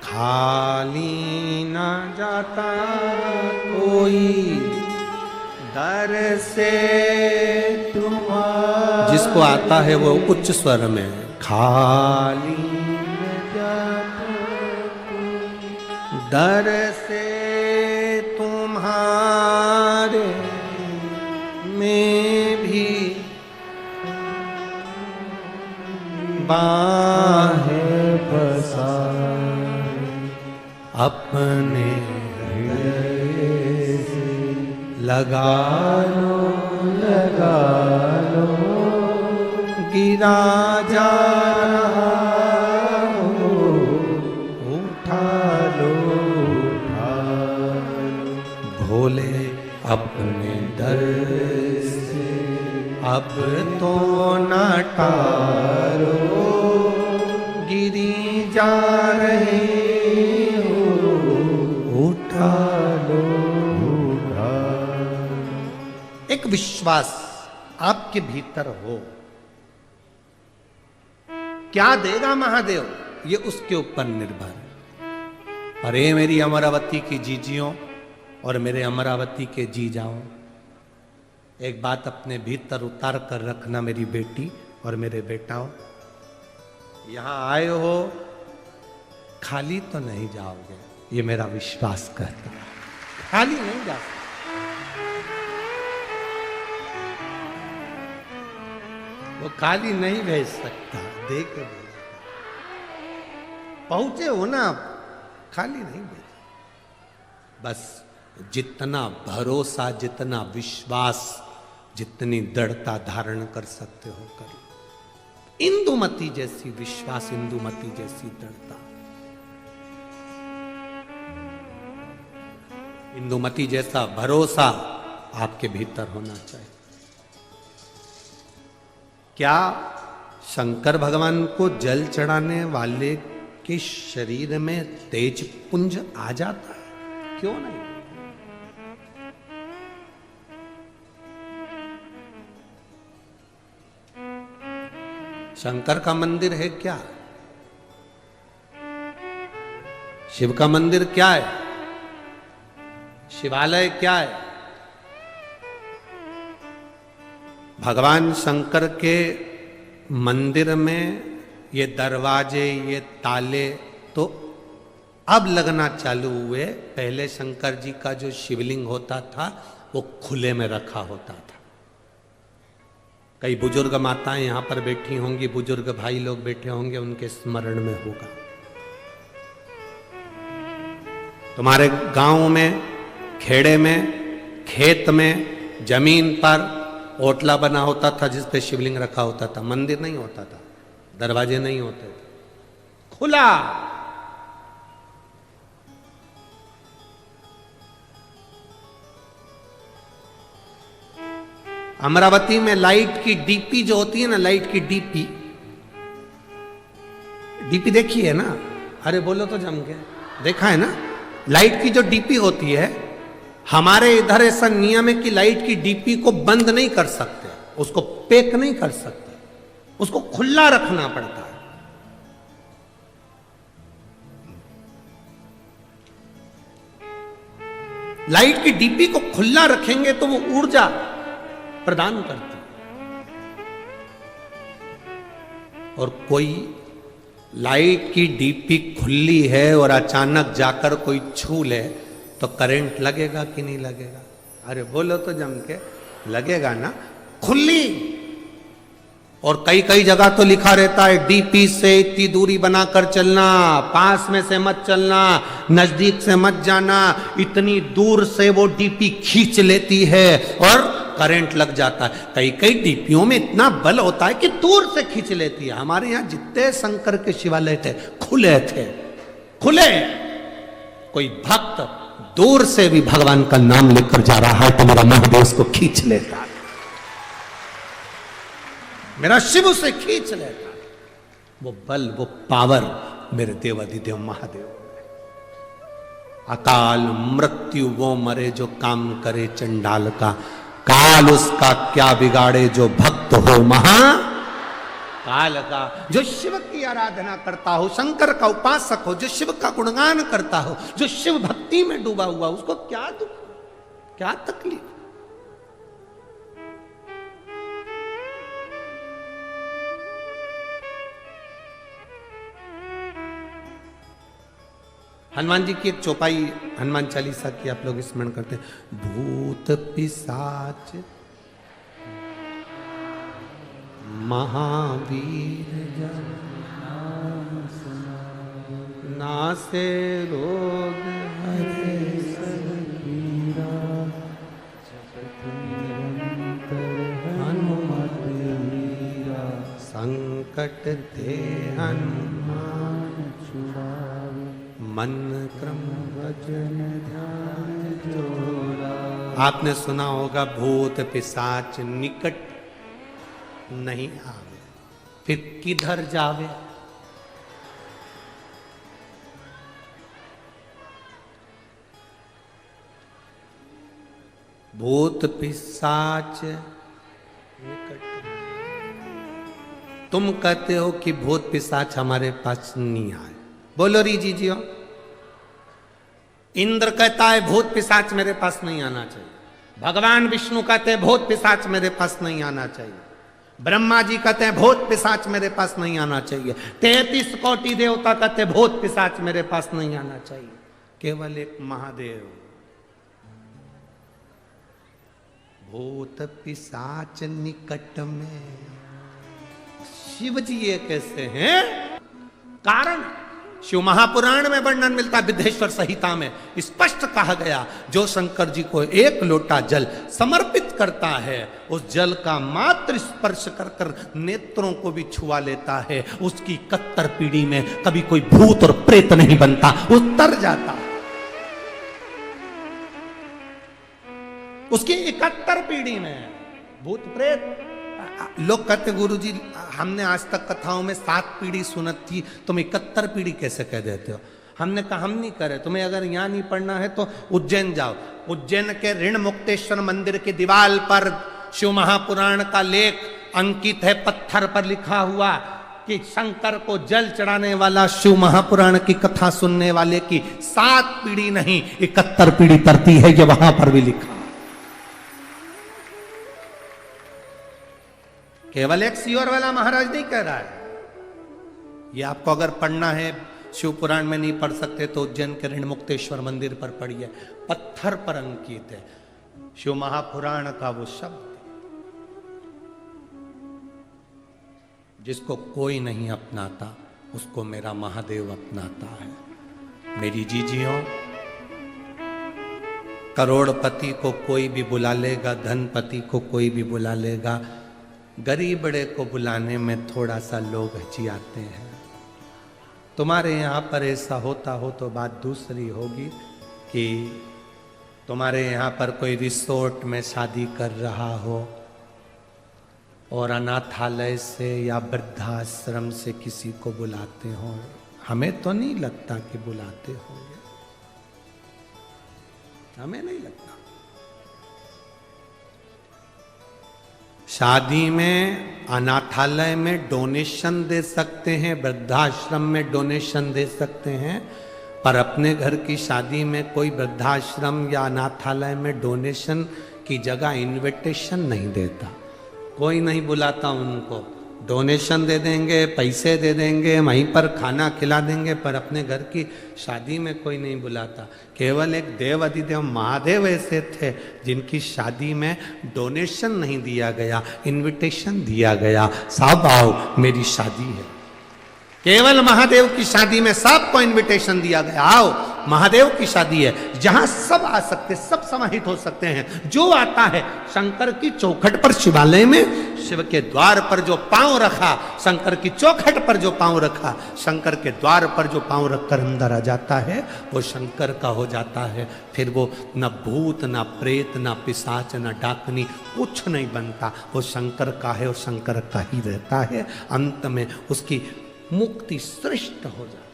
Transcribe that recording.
खाली न जाता कोई दर से तुम्हारे। जिसको आता है वो उच्च स्वर में खाली न जाता कोई दर से तुम्हारे में भी बाहें बसाए अपने हृदय से लगा लो गिरा जा रहा हो उठा लो भोले अपने दर से अब तो न टारो गिरी जा रहे हो उठा लो। एक विश्वास आपके भीतर हो, क्या देगा महादेव ये उसके ऊपर निर्भर है। अरे मेरी अमरावती की जीजियों और मेरे अमरावती के जी जाओ, एक बात अपने भीतर उतार कर रखना मेरी बेटी और मेरे बेटाओं, यहां आए हो खाली तो नहीं जाओगे, ये मेरा विश्वास कहता है। खाली नहीं जा सकते, वो खाली नहीं भेज सकता, दे के भेज। पहुंचे हो ना आप, खाली नहीं भेज। बस जितना भरोसा, जितना विश्वास, जितनी दृढ़ता धारण कर सकते हो कर लो। इंदुमती जैसी विश्वास, इंदुमती जैसी दृढ़ता, इंदुमती जैसा भरोसा आपके भीतर होना चाहिए। क्या शंकर भगवान को जल चढ़ाने वाले के शरीर में तेज पुंज आ जाता है? क्यों नहीं? शंकर का मंदिर है क्या? शिव का मंदिर क्या है? शिवालय क्या है? भगवान शंकर के मंदिर में ये दरवाजे, ये ताले तो अब लगना चालू हुए। पहले शंकर जी का जो शिवलिंग होता था वो खुले में रखा होता था। कई बुजुर्ग माताएं यहां पर बैठी होंगी, बुजुर्ग भाई लोग बैठे होंगे, उनके स्मरण में होगा। तुम्हारे गांव में, खेड़े में, खेत में, जमीन पर ओटला बना होता था जिस पे शिवलिंग रखा होता था। मंदिर नहीं होता था, दरवाजे नहीं होते थे, खुला। अमरावती में लाइट की डीपी जो होती है ना, लाइट की डीपी, डीपी देखी है ना? अरे बोलो तो जम के, देखा है ना? लाइट की जो डीपी होती है, हमारे इधर ऐसा नियम है कि लाइट की डीपी को बंद नहीं कर सकते, उसको पैक नहीं कर सकते, उसको खुला रखना पड़ता है। लाइट की डीपी को खुला रखेंगे तो वो ऊर्जा प्रदान करती है। और कोई लाइट की डीपी खुली है और अचानक जाकर कोई छू ले तो करंट लगेगा कि नहीं लगेगा? अरे बोलो तो जम के, लगेगा ना? खुली। और कई कई जगह तो लिखा रहता है डीपी से इतनी दूरी बनाकर चलना, पास में से मत चलना, नजदीक से मत जाना, इतनी दूर से वो डीपी खींच लेती है और करंट लग जाता है। कई कई डीपियों में इतना बल होता है कि दूर से खींच लेती है। हमारे यहां जितने शंकर के शिवालय थे खुले थे, खुले। कोई भक्त दूर से भी भगवान का नाम लेकर जा रहा है तो मेरा महादेव उसको खींच लेता है, मेरा शिव उसे खींच लेता है। वो बल, वो पावर मेरे देवाधिदेव महादेव। अकाल मृत्यु वो मरे जो काम करे चंडाल का, काल उसका क्या बिगाड़े जो भक्त हो महा काल का। जो शिव की आराधना करता हो, शंकर का उपासक हो, जो शिव का गुणगान करता हो, जो शिव भक्ति में डूबा हुआ, उसको क्या दुख, क्या तकलीफ? हनुमान जी की एक चौपाई हनुमान चालीसा की आप लोग स्मरण करते हैं। भूत पिशाच महावीर नासे रोग हरे सब पीरा, हनुमत वीरा संकट ते हनुमान छुड़ावे, मन क्रम वचन ध्यान जोड़ा। आपने सुना होगा भूत पिशाच निकट नहीं आवे, फिर किधर जावे? भूत पिशाच निकट। तुम कहते हो कि भूत पिशाच हमारे पास नहीं आए, बोलो री जी जियो। इंद्र कहता है भूत पिशाच मेरे पास नहीं आना चाहिए, भगवान विष्णु कहते हैं भूत पिशाच मेरे पास नहीं आना चाहिए, ब्रह्मा जी कहते हैं भूत पिशाच मेरे पास नहीं आना चाहिए, 33 कोटि देवता कहते हैं भूत पिशाच मेरे पास नहीं आना चाहिए। केवल एक महादेव भूत पिशाच निकट में। शिव जी ये कैसे हैं? कारण शिव महापुराण में वर्णन मिलता है, विद्धेश्वर संहिता में स्पष्ट कहा गया, जो शंकर जी को एक लोटा जल समर्पित करता है, उस जल का मात्र स्पर्श कर कर नेत्रों को भी छुआ लेता है, उसकी 71 पीढ़ी में कभी कोई भूत और प्रेत नहीं बनता, उतर जाता। उसकी 71 पीढ़ी में भूत प्रेत। लोग कहते गुरुजी हमने आज तक कथाओं में 7 पीढ़ी सुनत थी, तुम 71 पीढ़ी कैसे कह देते हो? हमने कहा हम नहीं करे, तुम्हें अगर यहाँ नहीं पढ़ना है तो उज्जैन जाओ। उज्जैन के ऋण मुक्तेश्वर मंदिर की दीवार पर शिव महापुराण का लेख अंकित है, पत्थर पर लिखा हुआ कि शंकर को जल चढ़ाने वाला शिव महापुराण की कथा सुनने वाले की 7 पीढ़ी नहीं 71 पीढ़ी तरती है, ये वहां पर भी लिखा। केवल एक सीवर वाला महाराज नहीं कह रहा है। ये आपको अगर पढ़ना है, शिव पुराण में नहीं पढ़ सकते तो उज्जैन के ऋण मुक्तेश्वर मंदिर पर पढ़िए, पत्थर पर अंकित है शिव महापुराण का वो शब्द। जिसको कोई नहीं अपनाता उसको मेरा महादेव अपनाता है। मेरी जीजियों, करोड़पति को कोई भी बुला लेगा, धनपति को कोई भी बुला लेगा, गरीब बड़े को बुलाने में थोड़ा सा लोग हिचकिचाते हैं। तुम्हारे यहाँ पर ऐसा होता हो तो बात दूसरी होगी कि तुम्हारे यहाँ पर कोई रिसोर्ट में शादी कर रहा हो और अनाथालय से या वृद्धाश्रम से किसी को बुलाते हो। हमें तो नहीं लगता कि बुलाते होंगे, हमें नहीं लगता। शादी में, अनाथालय में डोनेशन दे सकते हैं, वृद्धाश्रम में डोनेशन दे सकते हैं, पर अपने घर की शादी में कोई वृद्धाश्रम या अनाथालय में डोनेशन की जगह इनविटेशन नहीं देता। कोई नहीं बुलाता उनको, डोनेशन दे देंगे, पैसे दे देंगे, वहीं पर खाना खिला देंगे, पर अपने घर की शादी में कोई नहीं बुलाता। केवल एक देव अधिदेव महादेव ऐसे थे जिनकी शादी में डोनेशन नहीं दिया गया, इनविटेशन दिया गया, साहब आओ मेरी शादी है। केवल महादेव की शादी में सबको इनविटेशन दिया गया, आओ महादेव की शादी है, जहां सब आ सकते, सब समाहित हो सकते हैं। जो आता है शंकर की चौखट पर, शिवालय में शिव के द्वार पर जो पांव रखा, शंकर की चौखट पर जो पांव रखा, शंकर के द्वार पर जो पांव रखकर अंदर आ जाता है वो शंकर का हो जाता है। फिर वो न भूत, न प्रेत, न पिशाच, न डाकनी, कुछ नहीं बनता, वो शंकर का है और शंकर का ही रहता है। अंत में उसकी मुक्ति श्रेष्ठ हो जाती है।